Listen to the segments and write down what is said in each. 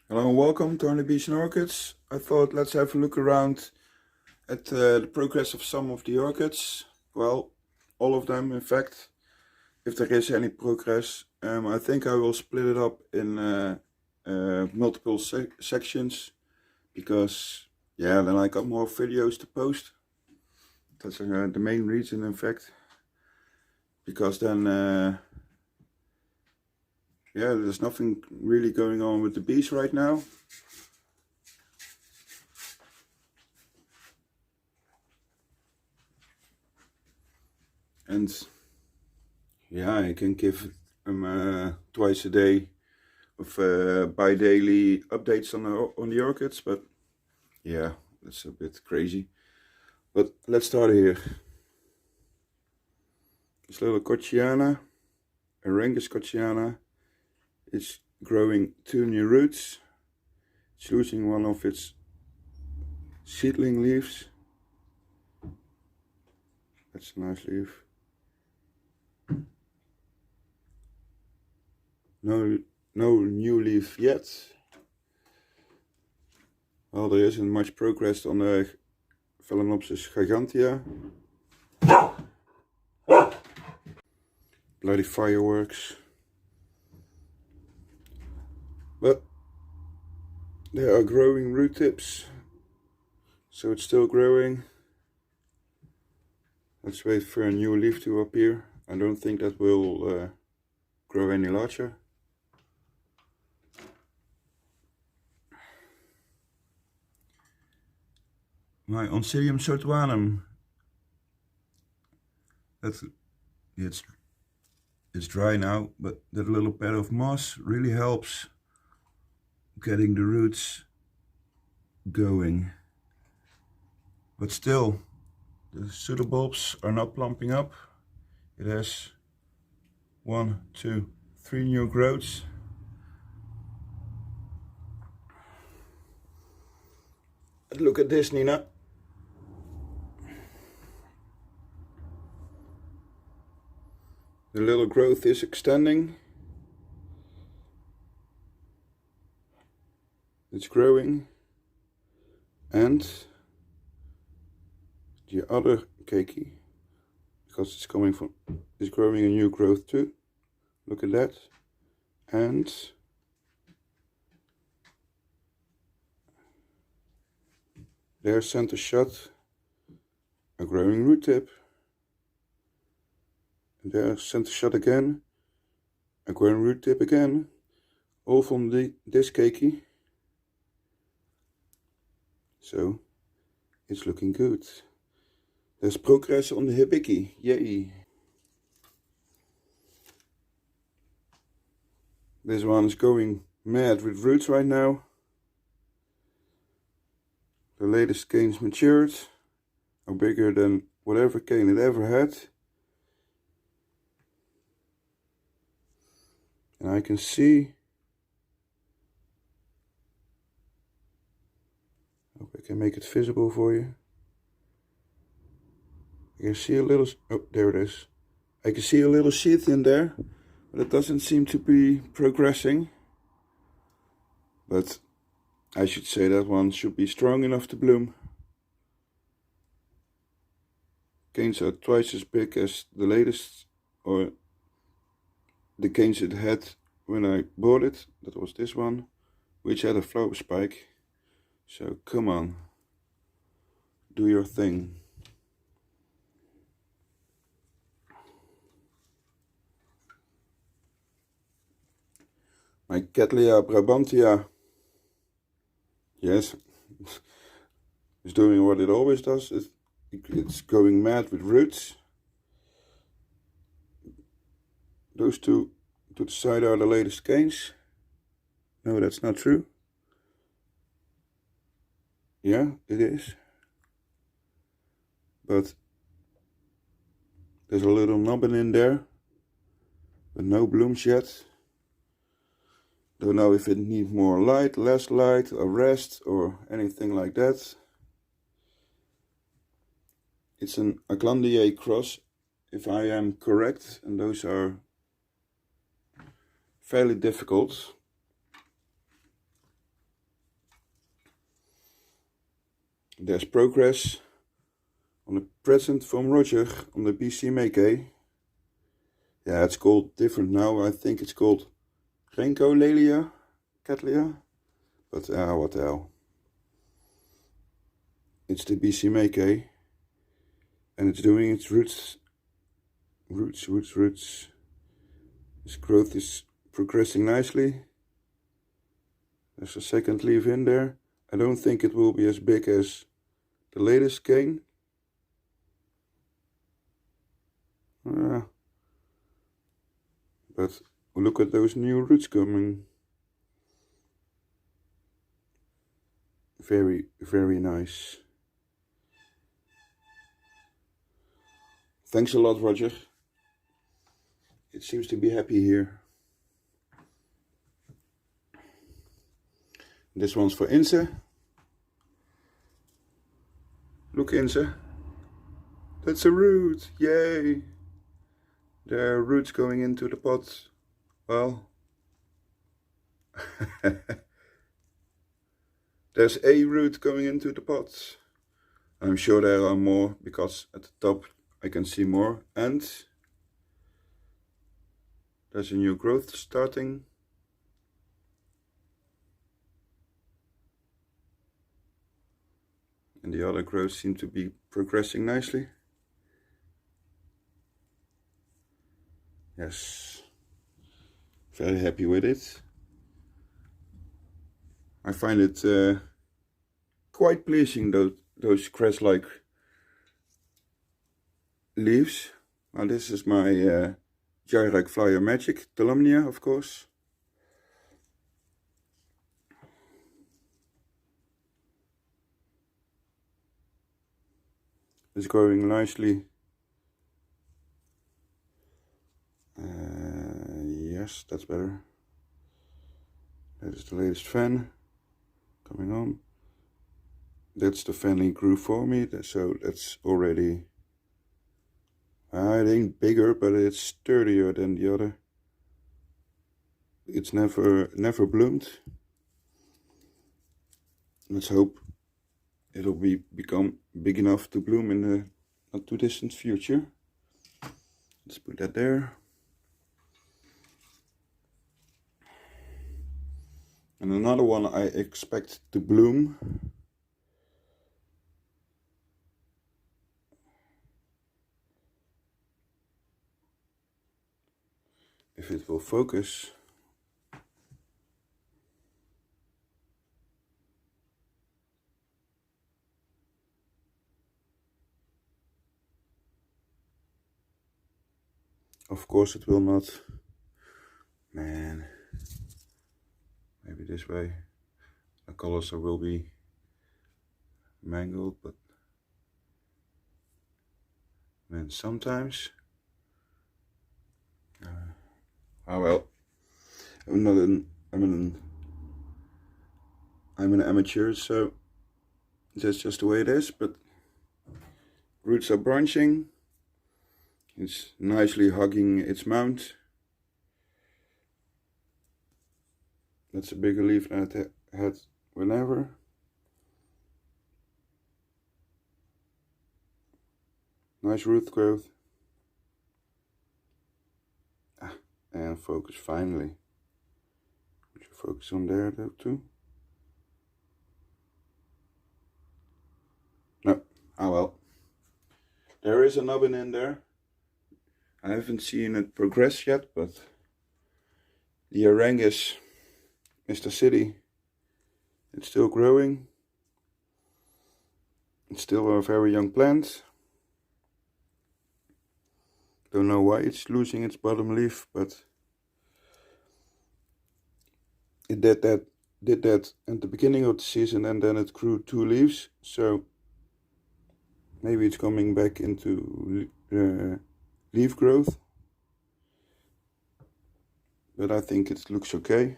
Hello and welcome to Only Bees and Orchids. I thought let's have a look around at the progress of some of the orchids. Well, all of them in fact, if there is any progress. I think I will split it up in multiple sections because then I got more videos to post. That's the main reason in fact, because then there's nothing really going on with the bees right now. And I can give them twice a day with bi-daily updates on the orchids, but yeah, that's a bit crazy. But let's start here. This little Conciana, Aurengus Conciana, is growing 2 new roots. It's losing one of its seedling leaves. That's a nice leaf. No new leaf yet. Well, there isn't much progress on the Phalaenopsis gigantea. Bloody fireworks. But there are growing root tips, so it's still growing. Let's wait for a new leaf to appear. I don't think that will grow any larger. My Oncidium sotuanum. It's dry now, but that little pad of moss really helps getting the roots going. But still, the pseudobulbs are not plumping up. It has 1, 2, 3 new growths. Look at this, Nina. The little growth is extending. It's growing. And the other keiki, because it's growing a new growth too. Look at that. And there's center shot, a growing root tip. And there's center shot again, a growing root tip again, all from this keiki. So it's looking good. There's progress on the hibiki, yay! This one is going mad with roots right now. The latest canes matured, are bigger than whatever cane it ever had. And I can see, hope I can make it visible for you. I can see a little, oh, there it is. I can see a little sheath in there, but it doesn't seem to be progressing. But I should say that one should be strong enough to bloom. Canes are twice as big as the latest, or the canes it had when I bought it. That was this one, which had a flower spike. So come on, do your thing. My Cattleya brabantia, yes, is doing what it always does. It's going mad with roots. Those two to the side are the latest canes. No, that's not true. Yeah, it is. But there's a little nubbin in there, but no blooms yet. Don't know if it needs more light, less light, or rest, or anything like that. It's an Cattleya cross, if I am correct, and those are fairly difficult. There's progress on a present from Roger on the BC Make. Yeah, it's called different now. I think it's called Cattleya, but what the hell. It's the BC Make, and it's doing its roots. Its growth is progressing nicely. There's a second leaf in there. I don't think it will be as big as the latest cane. But look at those new roots coming. Very, very nice. Thanks a lot, Roger. It seems to be happy here. This one's for Insa. Look, Insa. That's a root. Yay! There are roots going into the pot. Well, there's a root going into the pot. I'm sure there are more because at the top I can see more, and there's a new growth starting. And the other growths seem to be progressing nicely. Yes, very happy with it. I find it quite pleasing, those crest-like leaves. Now this is my Gyrite Flyer Magic, Tolumnia, of course. It's growing nicely. Yes, that's better. That is the latest fan coming on. That's the fan he grew for me, so that's already, it ain't bigger, but it's sturdier than the other. It's never bloomed. Let's hope it'll become big enough to bloom in the not too distant future. Let's put that there. And another one I expect to bloom. If it will focus. Of course it will not. Man. Maybe this way. The colors will be mangled, but man, sometimes. Oh well. I'm an amateur, so that's just the way it is. But roots are branching. It's nicely hugging its mount. That's a bigger leaf than it had whenever. Nice root growth. And focus finally. Would you focus on there though too? No. Oh well. There is a nubbin in there. I haven't seen it progress yet, but the Aerangis Mr. City, it's still growing. It's still a very young plant. Don't know why it's losing its bottom leaf, but it did that at the beginning of the season, and then it grew 2 leaves. So maybe it's coming back into leaf growth. But I think it looks okay.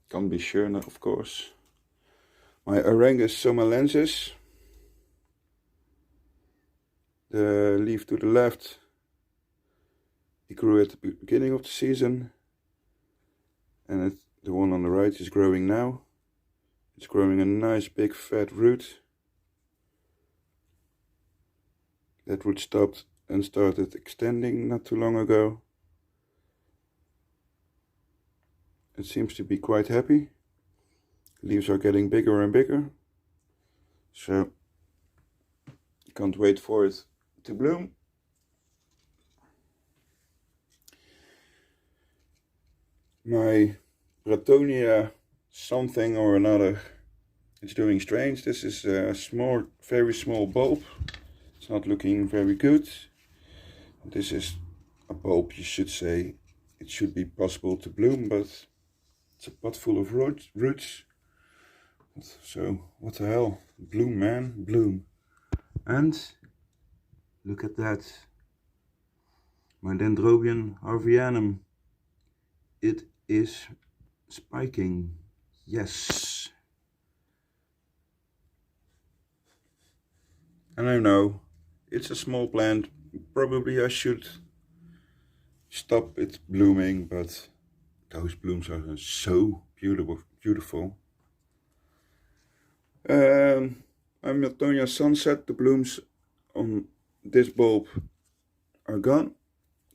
Can't be sure, of course. My Aurengus somalensis. The leaf to the left, it grew at the beginning of the season, and the one on the right is growing now. It's growing a nice big fat root. That root stopped and started extending not too long ago. It seems to be quite happy. Leaves are getting bigger and bigger. So, can't wait for it to bloom. My Antonia something or another, it's doing strange. This is a small, very small bulb. It's not looking very good. This is a bulb, you should say. It should be possible to bloom, but it's a pot full of roots. So, what the hell? Bloom, man, bloom. And look at that. My Dendrobium harvianum. It is spiking. Yes. And I know it's a small plant. Probably I should stop it blooming, but those blooms are so beautiful. I'm Antonia Sunset. The blooms on this bulb are gone.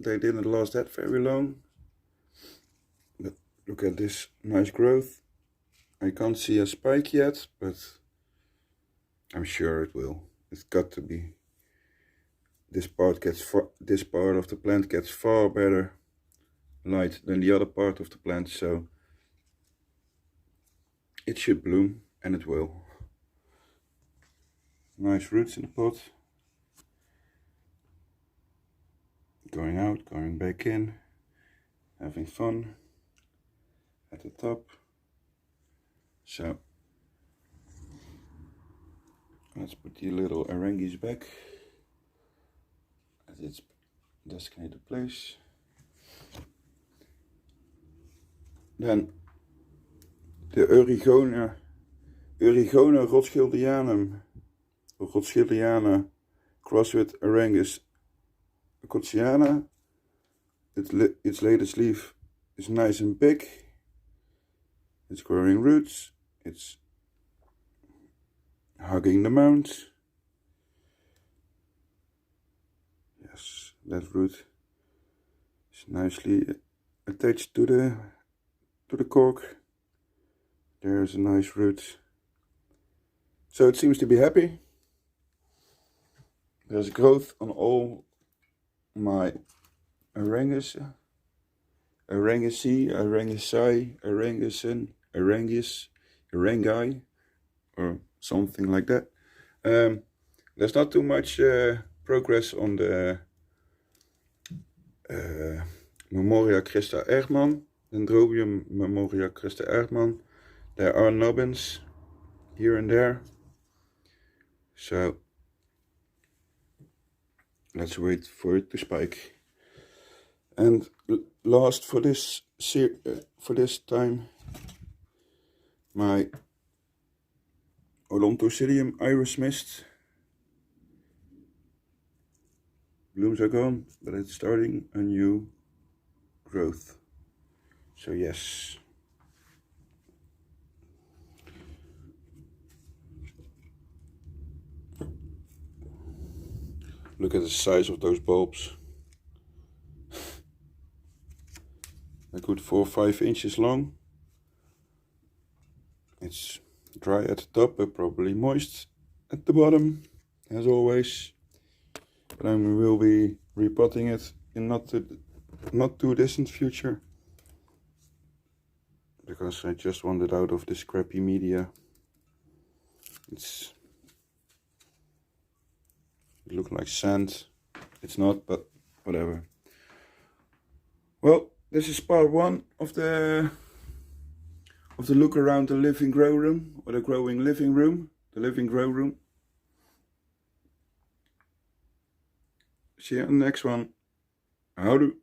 They didn't last that very long. But look at this nice growth. I can't see a spike yet, but I'm sure it will. It's got to be. This part of the plant gets far better light than the other part of the plant, so it should bloom, and it will. Nice roots in the pot. Going out, going back in, having fun at the top. So let's put the little Aerangis back at its designated place. Then the Origona Rothschildiana crossed with Aurengus Conciana. Its latest leaf is nice and big. It's growing roots. It's hugging the mound. Yes, that root is nicely attached to the cork. There's a nice root. So it seems to be happy. There's growth on all my Aerangis, Aerangisi, Aerangisi, Aerangisin, Aerangis, Aerangi, or something like that. There's not too much progress on the Memoria Christa Erdmann, Dendrobium Memoria Christa Erdmann. There are nubbins here and there. So let's wait for it to spike. And last for this time, my Torcidium iris mist. Blooms are gone, but it's starting a new growth. So yes. Look at the size of those bulbs. A good 4 or 5 inches long. It's dry at the top, but probably moist at the bottom, as always. But I will be repotting it in not too distant future, because I just want it out of this crappy media. It looks like sand. It's not, but whatever. Well, this is part 1 of the look around the living grow room, or the growing living room, the living grow room. See you on the next one. Houdoe.